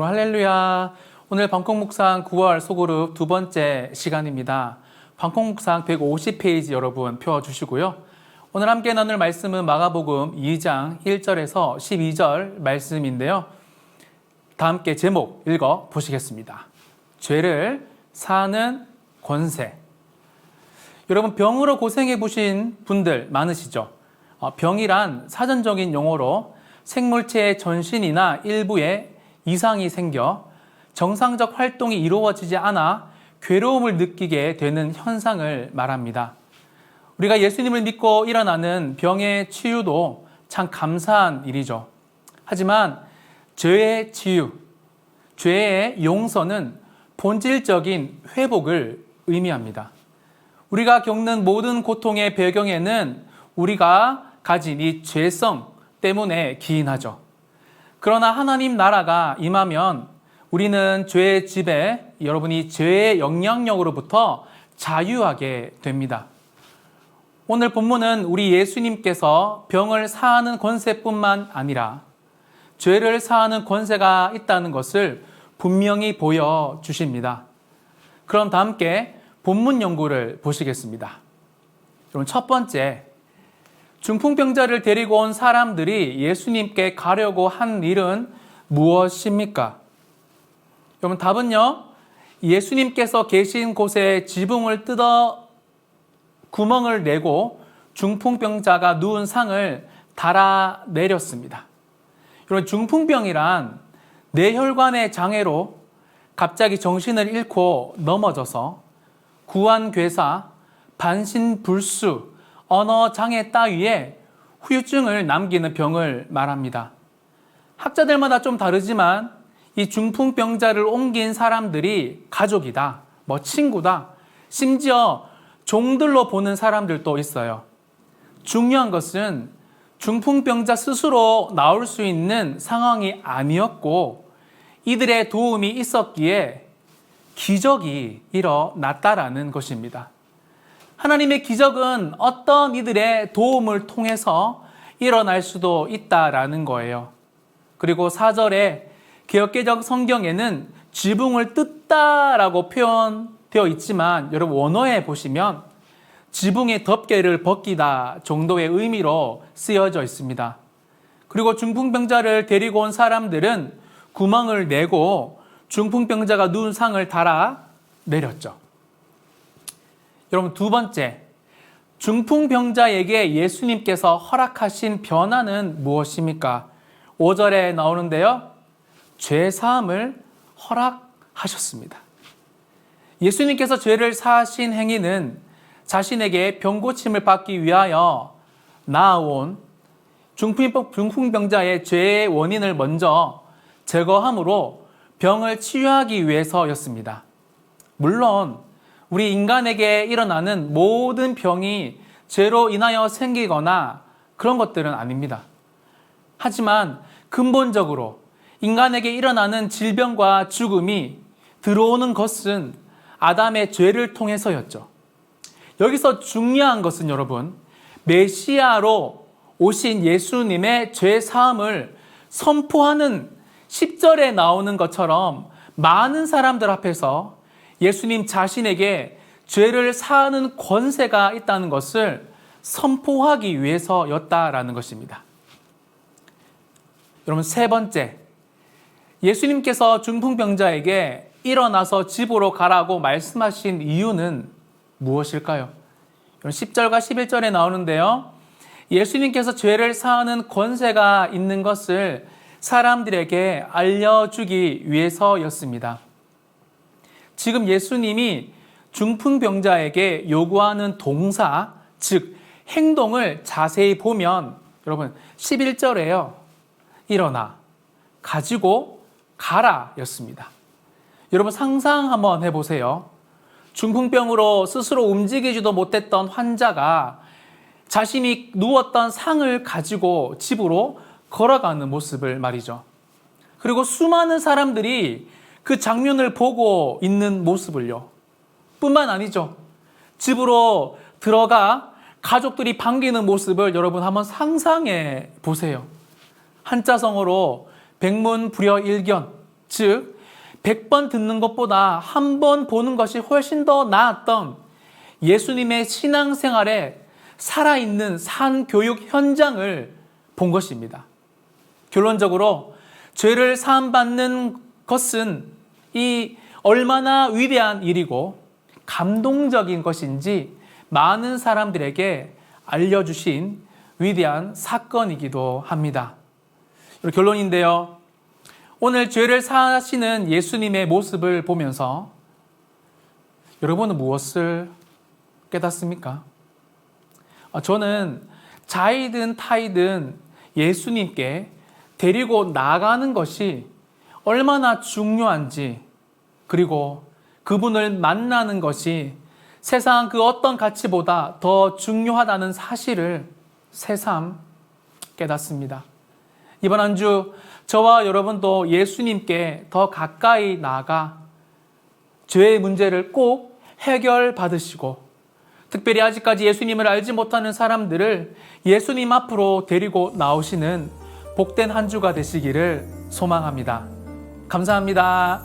할렐루야. 오늘 방콕묵상 9월 소그룹 두 번째 시간입니다. 방콕묵상 150페이지 여러분 펴주시고요. 오늘 함께 나눌 말씀은 마가복음 2장 1절에서 12절 말씀인데요. 다 함께 제목 읽어 보시겠습니다. 죄를 사하는 권세. 여러분 병으로 고생해 보신 분들 많으시죠? 병이란 사전적인 용어로 생물체의 전신이나 일부에 이상이 생겨 정상적 활동이 이루어지지 않아 괴로움을 느끼게 되는 현상을 말합니다. 우리가 예수님을 믿고 일어나는 병의 치유도 참 감사한 일이죠. 하지만 죄의 치유, 죄의 용서는 본질적인 회복을 의미합니다. 우리가 겪는 모든 고통의 배경에는 우리가 가진 이 죄성 때문에 기인하죠. 그러나 하나님 나라가 임하면 우리는 죄의 지배, 여러분이 죄의 영향력으로부터 자유하게 됩니다. 오늘 본문은 우리 예수님께서 병을 사하는 권세뿐만 아니라 죄를 사하는 권세가 있다는 것을 분명히 보여주십니다. 그럼 다 함께 본문 연구를 보시겠습니다. 여러분, 첫 번째, 중풍병자를 데리고 온 사람들이 예수님께 가려고 한 일은 무엇입니까? 여러분, 답은요, 예수님께서 계신 곳에 지붕을 뜯어 구멍을 내고 중풍병자가 누운 상을 달아내렸습니다. 여러분, 중풍병이란 뇌혈관의 장애로 갑자기 정신을 잃고 넘어져서 구안괴사, 반신불수, 언어장애 따위에 후유증을 남기는 병을 말합니다. 학자들마다 좀 다르지만 이 중풍병자를 옮긴 사람들이 가족이다, 친구다, 심지어 종들로 보는 사람들도 있어요. 중요한 것은 중풍병자 스스로 나올 수 있는 상황이 아니었고 이들의 도움이 있었기에 기적이 일어났다라는 것입니다. 하나님의 기적은 어떤 이들의 도움을 통해서 일어날 수도 있다라는 거예요. 그리고 4절에 개역개정 성경에는 지붕을 뜯다라고 표현되어 있지만 여러분 원어에 보시면 지붕의 덮개를 벗기다 정도의 의미로 쓰여져 있습니다. 그리고 중풍병자를 데리고 온 사람들은 구멍을 내고 중풍병자가 누운 상을 달아 내렸죠. 여러분, 두 번째, 중풍병자에게 예수님께서 허락하신 변화는 무엇입니까? 5절에 나오는데요. 죄사함을 허락하셨습니다. 예수님께서 죄를 사하신 행위는 자신에게 병고침을 받기 위하여 나아온 중풍병자의 죄의 원인을 먼저 제거함으로 병을 치유하기 위해서였습니다. 물론 우리 인간에게 일어나는 모든 병이 죄로 인하여 생기거나 그런 것들은 아닙니다. 하지만 근본적으로 인간에게 일어나는 질병과 죽음이 들어오는 것은 아담의 죄를 통해서였죠. 여기서 중요한 것은 여러분, 메시아로 오신 예수님의 죄 사함을 선포하는 10절에 나오는 것처럼 많은 사람들 앞에서 예수님 자신에게 죄를 사하는 권세가 있다는 것을 선포하기 위해서였다라는 것입니다. 여러분, 세 번째, 예수님께서 중풍병자에게 일어나서 집으로 가라고 말씀하신 이유는 무엇일까요? 10절과 11절에 나오는데요. 예수님께서 죄를 사하는 권세가 있는 것을 사람들에게 알려주기 위해서였습니다. 지금 예수님이 중풍병자에게 요구하는 동사, 즉 행동을 자세히 보면 여러분 11절에요. 일어나, 가지고 가라 였습니다. 여러분 상상 한번 해보세요. 중풍병으로 스스로 움직이지도 못했던 환자가 자신이 누웠던 상을 가지고 집으로 걸어가는 모습을 말이죠. 그리고 수많은 사람들이 그 장면을 보고 있는 모습을요. 뿐만 아니죠. 집으로 들어가 가족들이 반기는 모습을 여러분 한번 상상해 보세요. 한자성어로 백문불여일견, 즉 100번 듣는 것보다 한 번 보는 것이 훨씬 더 나았던 예수님의 신앙생활에 살아있는 산교육 현장을 본 것입니다. 결론적으로 죄를 사함받는 것은 이 얼마나 위대한 일이고 감동적인 것인지 많은 사람들에게 알려주신 위대한 사건이기도 합니다. 결론인데요. 오늘 죄를 사하시는 예수님의 모습을 보면서 여러분은 무엇을 깨닫습니까? 저는 자이든 타이든 예수님께 데리고 나가는 것이 얼마나 중요한지, 그리고 그분을 만나는 것이 세상 그 어떤 가치보다 더 중요하다는 사실을 새삼 깨닫습니다. 이번 한 주 저와 여러분도 예수님께 더 가까이 나아가 죄의 문제를 꼭 해결받으시고, 특별히 아직까지 예수님을 알지 못하는 사람들을 예수님 앞으로 데리고 나오시는 복된 한 주가 되시기를 소망합니다. 감사합니다.